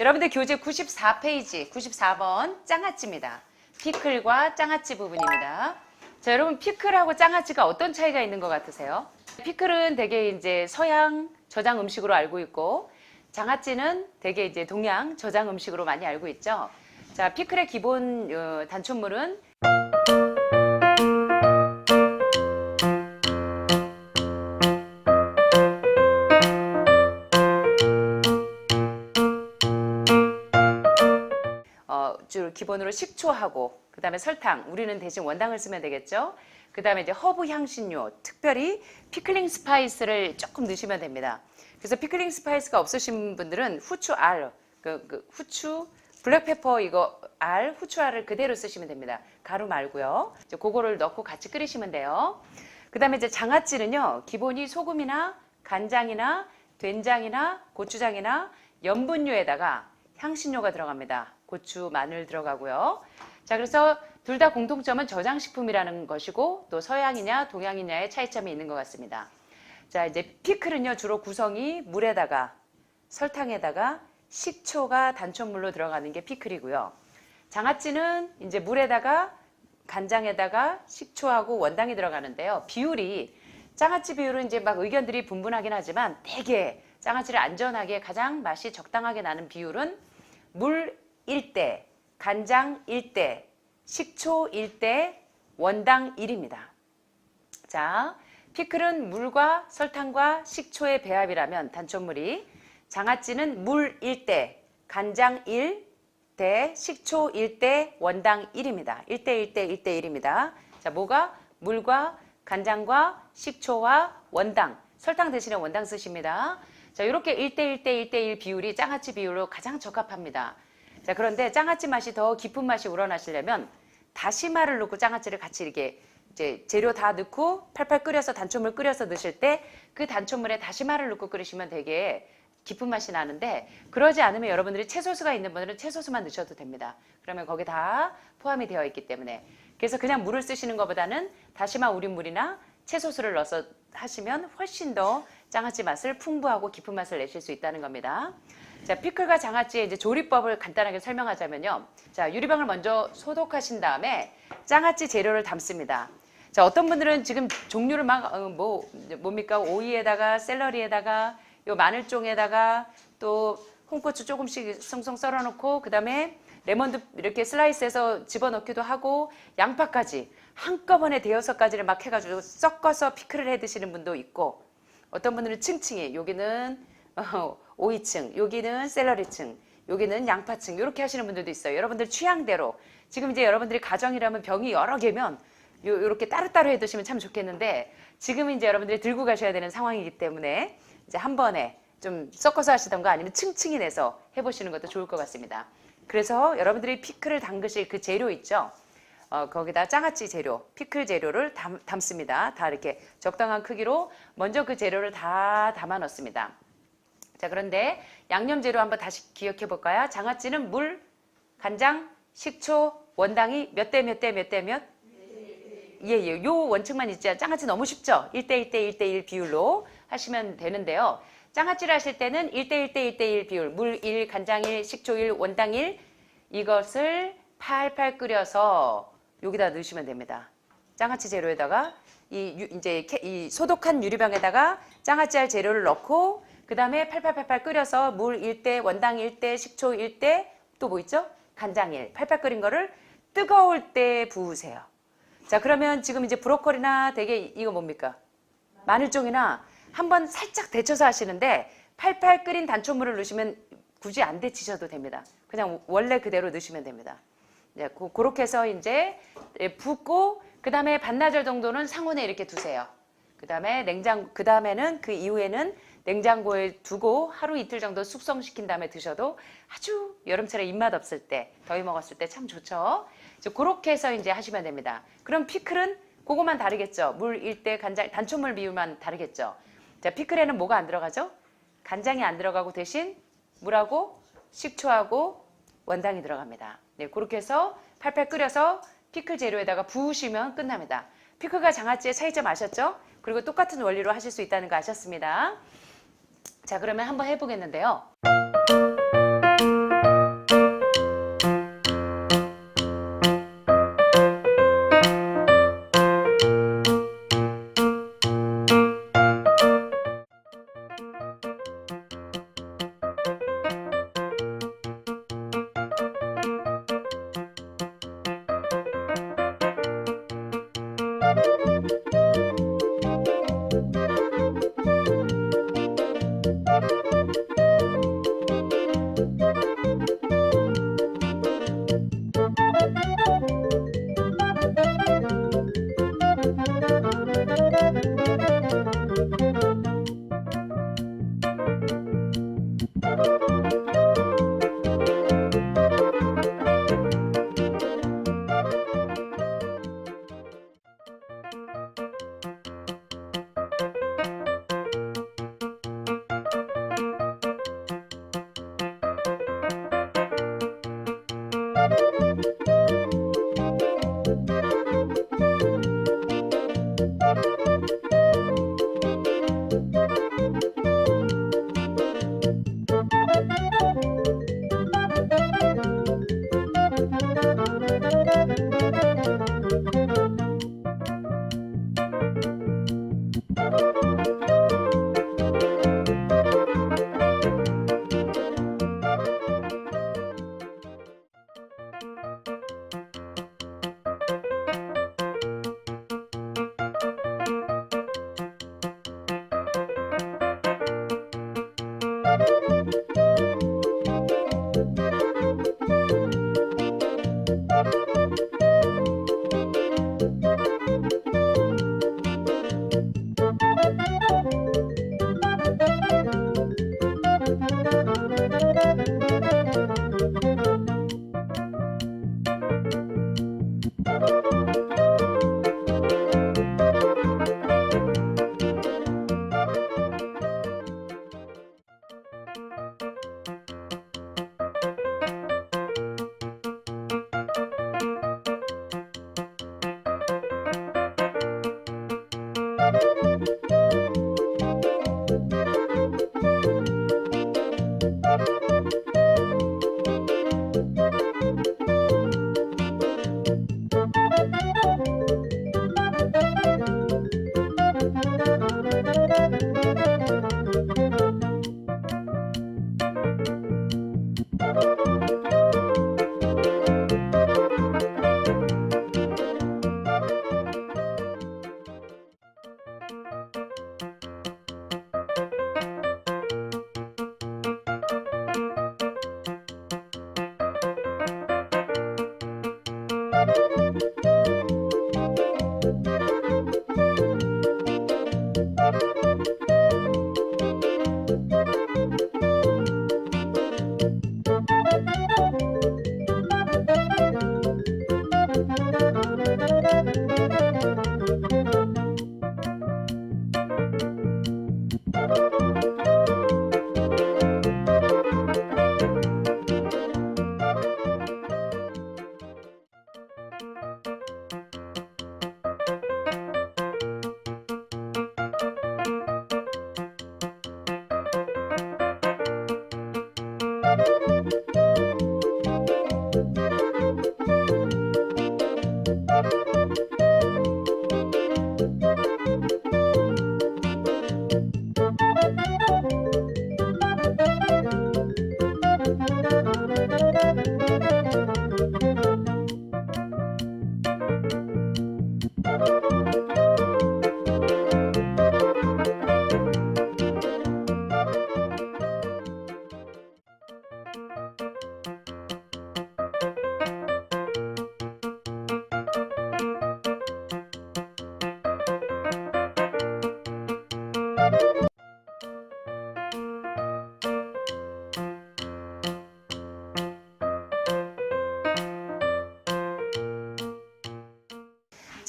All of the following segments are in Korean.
여러분들 교재 94페이지 94번 장아찌입니다. 피클과 장아찌 부분입니다. 자, 여러분 피클하고 장아찌가 어떤 차이가 있는 것 같으세요? 피클은 되게 이제 서양 저장 음식으로 알고 있고 장아찌는 되게 이제 동양 저장 음식으로 많이 알고 있죠. 자, 피클의 기본 단촛물은 주로 기본으로 식초하고 그 다음에 설탕, 우리는 대신 원당을 쓰면 되겠죠. 그 다음에 이제 허브 향신료, 특별히 피클링 스파이스를 조금 넣으시면 됩니다. 그래서 피클링 스파이스가 없으신 분들은 후추 알, 후추, 블랙페퍼 이거 알, 후추 알을 그대로 쓰시면 됩니다. 가루 말고요. 이제 그거를 넣고 같이 끓이시면 돼요. 그 다음에 이제 장아찌는요, 기본이 소금이나 간장이나 된장이나 고추장이나 염분류에다가 향신료가 들어갑니다. 고추, 마늘 들어가고요. 자, 그래서 둘 다 공통점은 저장식품이라는 것이고 또 서양이냐 동양이냐의 차이점이 있는 것 같습니다. 자, 이제 피클은요 주로 구성이 물에다가 설탕에다가 식초가 단촛물로 들어가는 게 피클이고요. 장아찌는 이제 물에다가 간장에다가 식초하고 원당이 들어가는데요. 비율이 장아찌 비율은 이제 막 의견들이 분분하긴 하지만 되게 장아찌를 안전하게 가장 맛이 적당하게 나는 비율은 물 1대, 간장 1대, 식초 1대, 원당 1입니다. 자, 피클은 물과 설탕과 식초의 배합이라면 단촛물이, 장아찌는 물 1대, 간장 1대, 식초 1대, 원당 1입니다. 1대 1대 1대 1입니다. 자, 뭐가? 물과 간장과 식초와 원당, 설탕 대신에 원당 쓰십니다. 자, 이렇게 1대 1대 1대 1 비율이 장아찌 비율로 가장 적합합니다. 자, 그런데 장아찌 맛이 더 깊은 맛이 우러나시려면 다시마를 넣고 장아찌를 같이 이렇게 이제 재료 다 넣고 팔팔 끓여서 단촛물 끓여서 넣으실 때 그 단촛물에 다시마를 넣고 끓이시면 되게 깊은 맛이 나는데, 그러지 않으면 여러분들이 채소수가 있는 분들은 채소수만 넣으셔도 됩니다. 그러면 거기 다 포함이 되어 있기 때문에. 그래서 그냥 물을 쓰시는 것보다는 다시마 우린물이나 채소수를 넣어서 하시면 훨씬 더 장아찌 맛을 풍부하고 깊은 맛을 내실 수 있다는 겁니다. 자, 피클과 장아찌의 이제 조리법을 간단하게 설명하자면요. 자, 유리병을 먼저 소독하신 다음에 장아찌 재료를 담습니다. 자, 어떤 분들은 지금 종류를 막 뭡니까? 오이에다가 샐러리에다가 요 마늘종에다가 또 홍고추 조금씩 송송 썰어 놓고 그다음에 레몬도 이렇게 슬라이스해서 집어넣기도 하고 양파까지 한꺼번에 대여섯 가지를 막 해가지고 섞어서 피클을 해 드시는 분도 있고, 어떤 분들은 층층이, 여기는 오이층, 여기는 샐러리층, 여기는 양파층, 이렇게 하시는 분들도 있어요. 여러분들 취향대로. 지금 이제 여러분들이 가정이라면 병이 여러 개면 이렇게 따로따로 해 드시면 참 좋겠는데, 지금 이제 여러분들이 들고 가셔야 되는 상황이기 때문에 이제 한 번에 좀 섞어서 하시던가 아니면 층층이 내서 해보시는 것도 좋을 것 같습니다. 그래서 여러분들이 피클을 담그실 그 재료 있죠? 거기다 장아찌 재료, 피클 재료를 담습니다. 다 이렇게 적당한 크기로 먼저 그 재료를 다 담아 넣습니다. 자, 그런데 양념 재료 한번 다시 기억해 볼까요? 장아찌는 물, 간장, 식초, 원당이 몇 대 몇 대 몇 대 몇? 예. 요 원칙만 있지. 장아찌 너무 쉽죠? 1대 1대 1대 1 비율로 하시면 되는데요. 장아찌를 하실 때는 1대 1대 1대 1 비율, 물 1, 간장 1, 식초 1, 원당 1, 이것을 팔팔 끓여서 여기다 넣으시면 됩니다. 장아찌 재료에다가 이 소독한 유리병에다가 장아찌 할 재료를 넣고 그 다음에 팔팔 끓여서 물 1대, 원당 1대, 식초 1대, 또 뭐 있죠? 간장 1, 팔팔 끓인 거를 뜨거울 때 부으세요. 자, 그러면 지금 이제 브로콜리나 되게 이거 뭡니까? 마늘종이나 한번 살짝 데쳐서 하시는데 팔팔 끓인 단촛물을 넣으시면 굳이 안 데치셔도 됩니다. 그냥 원래 그대로 넣으시면 됩니다. 네, 그렇게 해서 이제 붓고 그 다음에 반나절 정도는 상온에 이렇게 두세요. 그 다음에는 그 이후에는 냉장고에 두고 하루 이틀 정도 숙성시킨 다음에 드셔도 아주 여름철에 입맛 없을 때, 더위 먹었을 때 참 좋죠. 그렇게 해서 이제 하시면 됩니다. 그럼 피클은 그것만 다르겠죠. 물 1대 간장, 단촛물 비율만 다르겠죠. 자, 피클에는 뭐가 안 들어가죠? 간장이 안 들어가고 대신 물하고 식초하고 원당이 들어갑니다. 네, 그렇게 해서 팔팔 끓여서 피클 재료에다가 부으시면 끝납니다. 피클과 장아찌의 차이점 아셨죠? 그리고 똑같은 원리로 하실 수 있다는 거 아셨습니다. 자, 그러면 한번 해보겠는데요.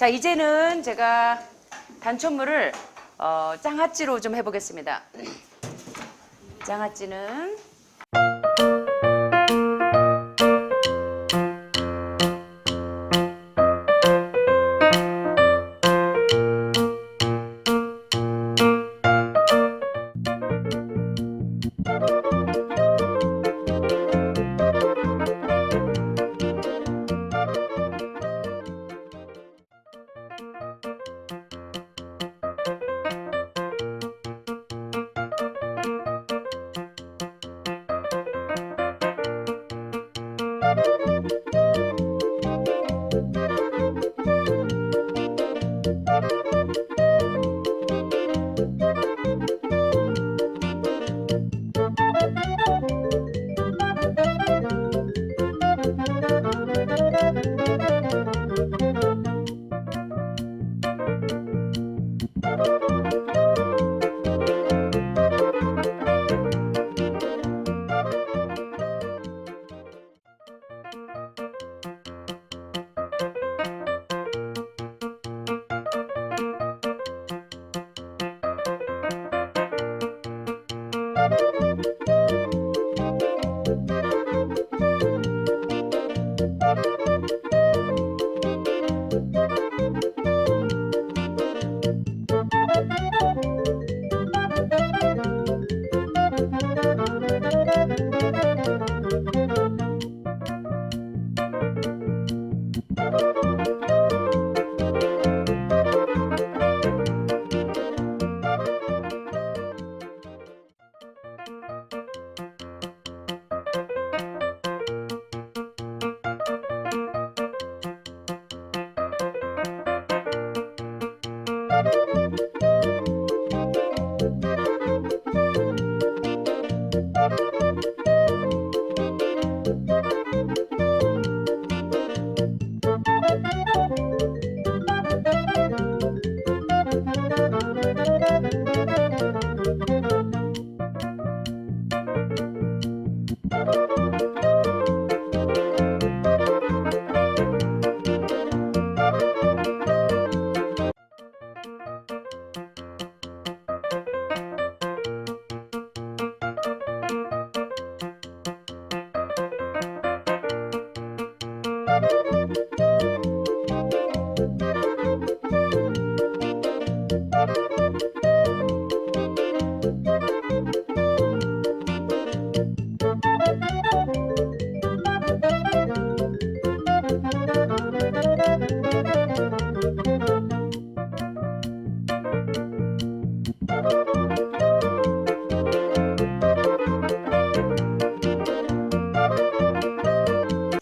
자, 이제는 제가 단촛물을 장아찌로 좀 해보겠습니다. 장아찌는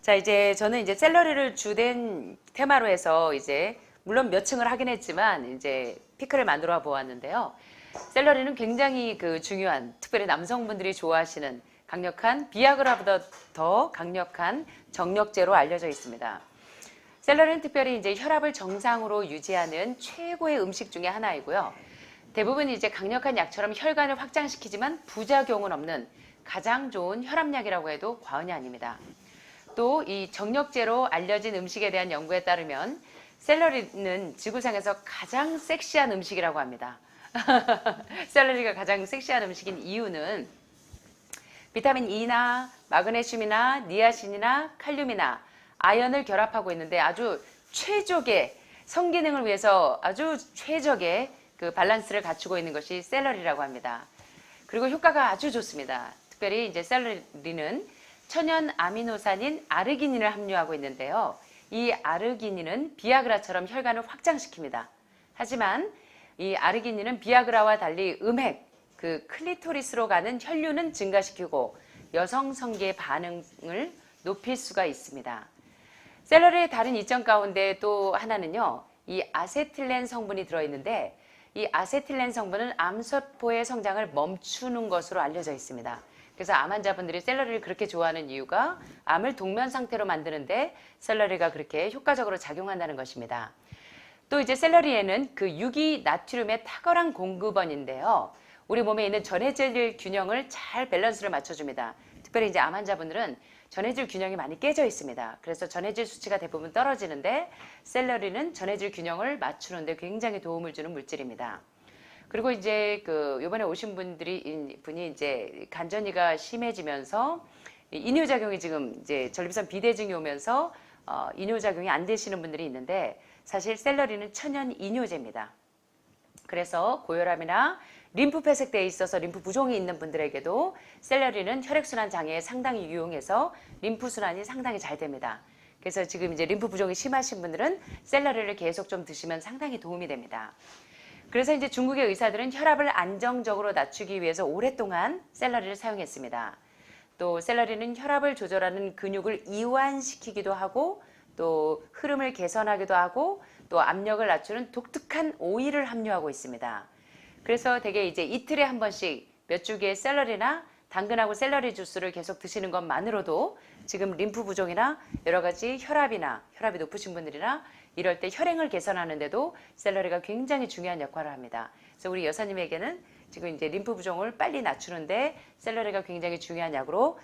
자, 이제 저는 이제 샐러리를 주된 테마로 해서 이제 물론 몇 층을 하긴 했지만 이제 피클을 만들어 보았는데요. 샐러리는 굉장히 그 중요한, 특별히 남성분들이 좋아하시는 강력한 비아그라보다 더 강력한 정력제로 알려져 있습니다. 샐러리는 특별히 이제 혈압을 정상으로 유지하는 최고의 음식 중에 하나이고요. 대부분 이제 강력한 약처럼 혈관을 확장시키지만 부작용은 없는 가장 좋은 혈압약이라고 해도 과언이 아닙니다. 또 이 정력제로 알려진 음식에 대한 연구에 따르면 샐러리는 지구상에서 가장 섹시한 음식이라고 합니다. 샐러리가 가장 섹시한 음식인 이유는 비타민 E나 마그네슘이나 니아신이나 칼륨이나 아연을 결합하고 있는데 아주 최적의 성기능을 위해서 아주 최적의 그 밸런스를 갖추고 있는 것이 샐러리라고 합니다. 그리고 효과가 아주 좋습니다. 특별히 이제 샐러리는 천연 아미노산인 아르기닌을 함유하고 있는데요. 이 아르기닌은 비아그라처럼 혈관을 확장시킵니다. 하지만 이 아르기닌은 비아그라와 달리 음핵, 그 클리토리스로 가는 혈류는 증가시키고 여성 성기의 반응을 높일 수가 있습니다. 샐러리의 다른 이점 가운데 또 하나는요. 이 아세틸렌 성분이 들어있는데 이 아세틸렌 성분은 암세포의 성장을 멈추는 것으로 알려져 있습니다. 그래서 암 환자분들이 샐러리를 그렇게 좋아하는 이유가 암을 동면 상태로 만드는데 샐러리가 그렇게 효과적으로 작용한다는 것입니다. 또 이제 샐러리에는 그 유기나트륨의 탁월한 공급원인데요. 우리 몸에 있는 전해질 균형을 잘 밸런스를 맞춰줍니다. 특별히 이제 암 환자분들은 전해질 균형이 많이 깨져 있습니다. 그래서 전해질 수치가 대부분 떨어지는데 샐러리는 전해질 균형을 맞추는데 굉장히 도움을 주는 물질입니다. 그리고 이제 그 요번에 오신 분이 이제 간전이가 심해지면서 이뇨작용이 지금 이제 전립선 비대증이 오면서 이뇨작용이 안 되시는 분들이 있는데 사실 샐러리는 천연 이뇨제입니다. 그래서 고혈압이나 림프 폐색대에 있어서 림프 부종이 있는 분들에게도 샐러리는 혈액순환 장애에 상당히 유용해서 림프순환이 상당히 잘 됩니다. 그래서 지금 이제 림프 부종이 심하신 분들은 샐러리를 계속 좀 드시면 상당히 도움이 됩니다. 그래서 이제 중국의 의사들은 혈압을 안정적으로 낮추기 위해서 오랫동안 샐러리를 사용했습니다. 또 샐러리는 혈압을 조절하는 근육을 이완시키기도 하고 또 흐름을 개선하기도 하고 또 압력을 낮추는 독특한 오일을 함유하고 있습니다. 그래서 대개 이제 이틀에 한 번씩 몇 줄기의 샐러리나 당근하고 샐러리 주스를 계속 드시는 것만으로도 지금 림프 부종이나 여러 가지 혈압이 높으신 분들이나 이럴 때 혈행을 개선하는데도 샐러리가 굉장히 중요한 역할을 합니다. 그래서 우리 여사님에게는 지금 이제 림프 부종을 빨리 낮추는데 샐러리가 굉장히 중요한 약으로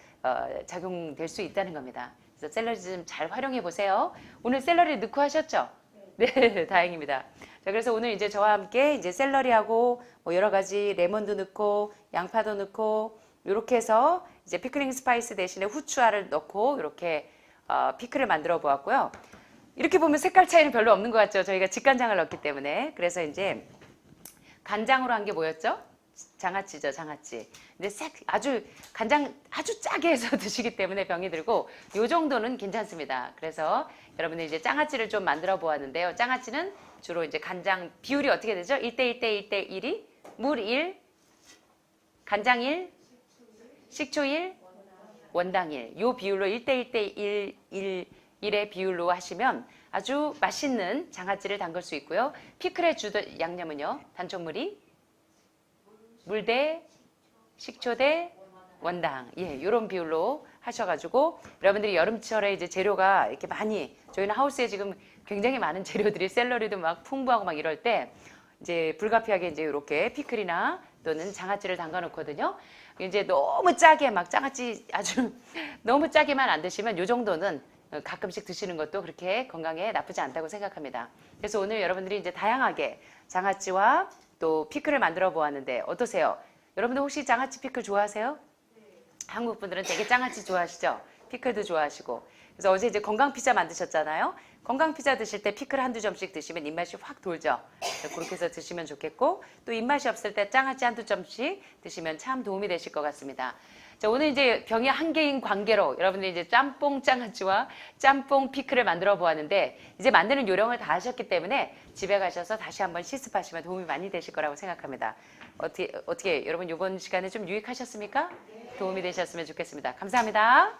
작용될 수 있다는 겁니다. 그래서 샐러리 좀 잘 활용해 보세요. 오늘 샐러리 넣고 하셨죠? 네, 다행입니다. 자, 그래서 오늘 이제 저와 함께 이제 샐러리하고 뭐 여러 가지 레몬도 넣고 양파도 넣고 이렇게 해서 이제 피클링 스파이스 대신에 후추알을 넣고 이렇게 피클을 만들어 보았고요. 이렇게 보면 색깔 차이는 별로 없는 것 같죠? 저희가 직간장을 넣기 때문에. 그래서 이제 간장으로 한 게 뭐였죠? 장아찌죠, 장아찌. 근데 아주 간장 아주 짜게 해서 드시기 때문에 병이 들고 요 정도는 괜찮습니다. 그래서 여러분들 이제 장아찌를 좀 만들어 보았는데요. 장아찌는 주로 이제 간장 비율이 어떻게 되죠? 1대1대1대1이 물 1, 간장 1, 식초 1, 원당 1. 요 비율로 1대1대1, 1의 비율로 하시면 아주 맛있는 장아찌를 담글 수 있고요. 피클의 주 양념은요. 단촛물이 물 대 식초 대 원당. 예, 요런 비율로 하셔가지고 여러분들이 여름철에 이제 재료가 이렇게 많이 저희는 하우스에 지금 굉장히 많은 재료들이 샐러리도 막 풍부하고 막 이럴 때 이제 불가피하게 이제 이렇게 피클이나 또는 장아찌를 담가 놓거든요. 이제 너무 짜게 막 장아찌 아주 너무 짜게만 안 드시면 요 정도는 가끔씩 드시는 것도 그렇게 건강에 나쁘지 않다고 생각합니다. 그래서 오늘 여러분들이 이제 다양하게 장아찌와 또 피클을 만들어 보았는데 어떠세요? 여러분들 혹시 장아찌 피클 좋아하세요? 한국 분들은 되게 장아찌 좋아하시죠? 피클도 좋아하시고. 그래서 어제 이제 건강 피자 만드셨잖아요. 건강 피자 드실 때 피클 한두 점씩 드시면 입맛이 확 돌죠. 그렇게 해서 드시면 좋겠고 또 입맛이 없을 때 장아찌 한두 점씩 드시면 참 도움이 되실 것 같습니다. 자, 오늘 이제 병이 한 개인 관계로 여러분들이 이제 짬뽕 장아찌와 짬뽕 피클을 만들어 보았는데 이제 만드는 요령을 다 하셨기 때문에 집에 가셔서 다시 한번 실습하시면 도움이 많이 되실 거라고 생각합니다. 어떻게 여러분 이번 시간에 좀 유익하셨습니까? 도움이 되셨으면 좋겠습니다. 감사합니다.